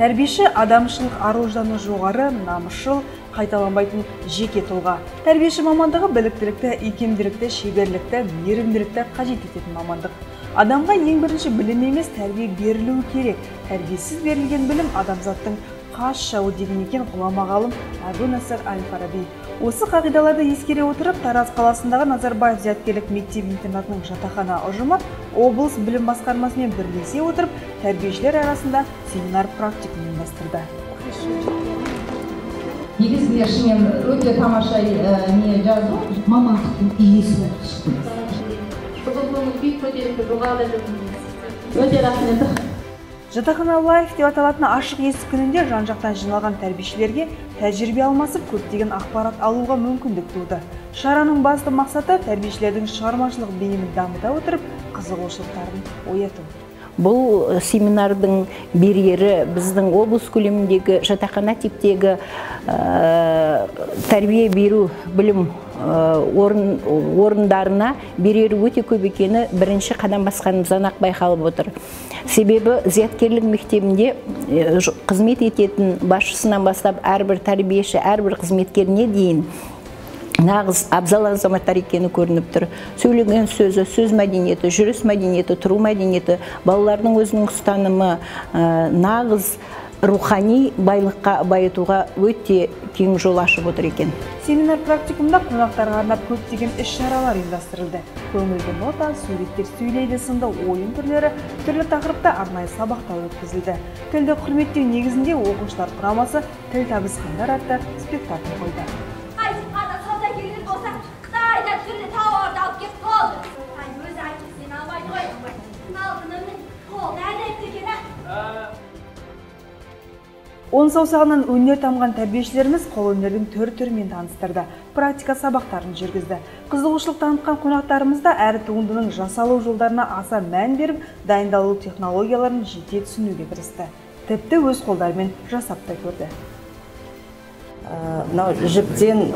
Тәрбиеші адамшылық ар-ожданы жоғары, намысшыл, қайталанбайтын жеке тұлға. Тәрбиеші мамандығы біліктілікті, икемділікті, шеберлікті, мейірімділікті қажет ететін мамандық. Адамға ең бірінші білім емес, тәрбие берілуі керек. Тәрбиесіз берілген білім адамзаттың қас жауы деген екен ғұлама ғалым Әбу-Насыр Әл-Фараби. Осы қағидаларды ескере отырып, Тараз қаласындағы Назарбаев зияткерлік мектеп-интернатының жатақхана ұжымы облыс білім басқармасымен бірлесе отырып, тәрбиешілер арасында семинар практикум ұйымдастырды. Негізінде шынымен өте тамаша не жазу, мамандықтың иесі болып шықты. Өте рахмет. Жатақхана лайф деп аталатын ашық есік күнінде жан-жақтан жиналған тәрбиешілерге тәжірибе алмасып, көптеген ақпарат алуға мүмкіндік туды. Шараның басты мақсаты тәрбиешілердің шығармашылық бейімін дамыта отырып, қызығушылықтарын ояту. Бұл семинардың берері біздің облыс көлеміндегі жатақхана типтегі тәрбие беру білім орындарына берері өте көп екені бірінші қадам басқанымыздан ақ байқалып отыр. Себебі зияткерлік мектебінде қызмет ететін басшысынан бастап әрбір тәрбиеші, әрбір қызметкеріне дейін нағыз абзал азаматтар екені көрініп тұр. Сөйлеген сөзі, сөз мәдениеті, жүріс мәдениеті, тұру мәдениеті, балалардың өзінің ұстанымы нағыз рухани байлыққа байытуға өте кең жол ашып отыр екен. Семинар практикумда қонақтарға арнап көптеген іс-шаралар ұйымдастырылды. Көңілді нота, суреттер сөйлейді сынды ойын түрлері, түрлі тақырыпта арнайы сабақтар өткізілді. Тілді құрметтеу негізінде оқушылар құрамасы тіл табысқандар атты спектакль қойды. Он саусағынан өнер тамған тәрбиешілеріміз қол өнердің түр-түрімен таныстырды, практика сабақтарын жүргізді. Қызығушылық танытқан қонақтарымыз да әр туындының жасалу жолдарына аса мән беріп, дайындалу технологияларын жете түсінуге кірісті. Тіпті өз қолдарымен жасап та көрді. Мынау жіптен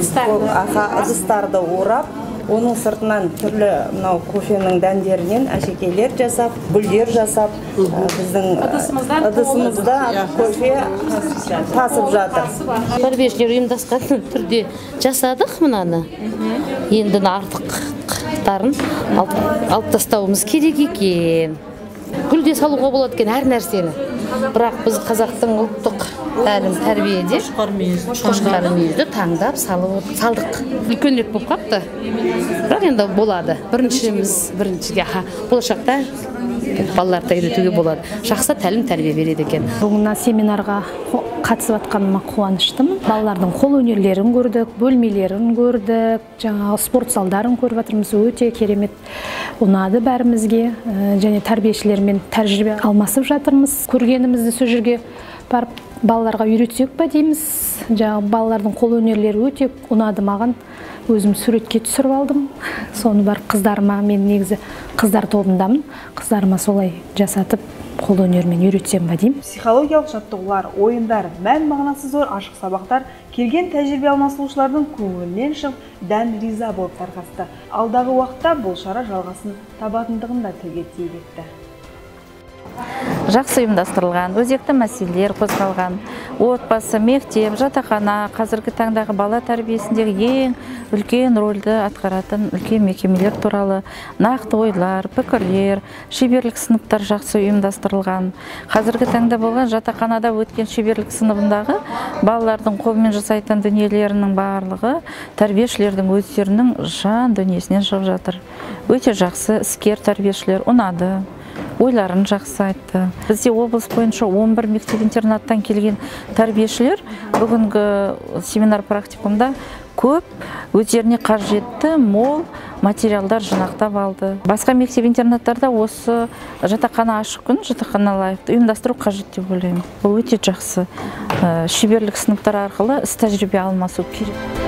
ыдыстарды орап, оның сыртынан түрлі кофенің дәндерінен әшекейлер жасап, гүлдер жасап, біздің ыдысымызда кофе тасып жатыр. Тәрбиешілер ұйымдасқан түрде жасадық мұнаны. Енді артықтарын алып тастауымыз керек екен. Гүлде салуға болады екен әр нәрсені. Бірақ біз қазақтың ұлттық тәрбиеде қошқар мүйізді таңдап салдық. Үлкенірек болып қапты. Бірақ енді болады. Біріншіге болашақта балаларды үйретуге болады. Жақсы тәлім тәрбие береді екен. Бүгін семинарға қатысып жатқаныма қуаныштымын. Балалардың қол өнерлерін көрдік, бөлмелерін көрдік, жаңағы спорт залдарын көріп жатырмыз. Өте керемет ұнады бәрімізге. Және тәрбиешілермен тәжірибе алмасып жатырмыз. Көргенімізді сол жерге барып балаларға үйретсек па дейміз. Жаңағы балалардың қол өнерлері өте ұнады маған. Өзім суретке түсіріп алдым. Соны барып қыздарыма, мен негізі қыздар тобындамын. Қыздарыма солай жасатып қол өнерімен үйретсем ба деймін. Психологиялық жаттығулар, ойындар, мән мағынасы зор ашық сабақтар келген тәжірибе алмасушылардың көңілінен шығып, дән риза болып тарқасты. Алдағы уақытта бұл шара жалғасын табатындығын да тілге тиек етті. Жақсы ұйымдастырылған, өзекті мәселелер қозғалған, отбасы, мектеп, жатақхана, қазіргі таңдағы бала тәрбиесіндегі ең үлкен рөлді атқаратын үлкен мекемелер туралы нақты ойлар, пікірлер, шеберлік сыныптар жақсы ұйымдастырылған. Қазіргі таңда болған жатақханада өткен шеберлік сыныбындағы балалардың қолмен жасайтын дүниелерінің барлығы тәрбиешілердің өздерінің жан дүниесінен шығып жатыр. Өте жақсы іскер тәрбиешілер ұнады. Ойларын жақсы айтты. Бізде облыс бойынша 11 мектеп-интернаттан келген тәрбиешілер бүгінгі семинар практикумда көп өздеріне қажетті мол материалдар жинақтап алды. Басқа мектеп-интернаттарда осы жатақхана ашық күн, жатақхана лайфты ұйымдастыру қажет деп ойлаймын. Бұл өте жақсы. Шеберлік сыныптар арқылы іс тәжірибе алмасу керек.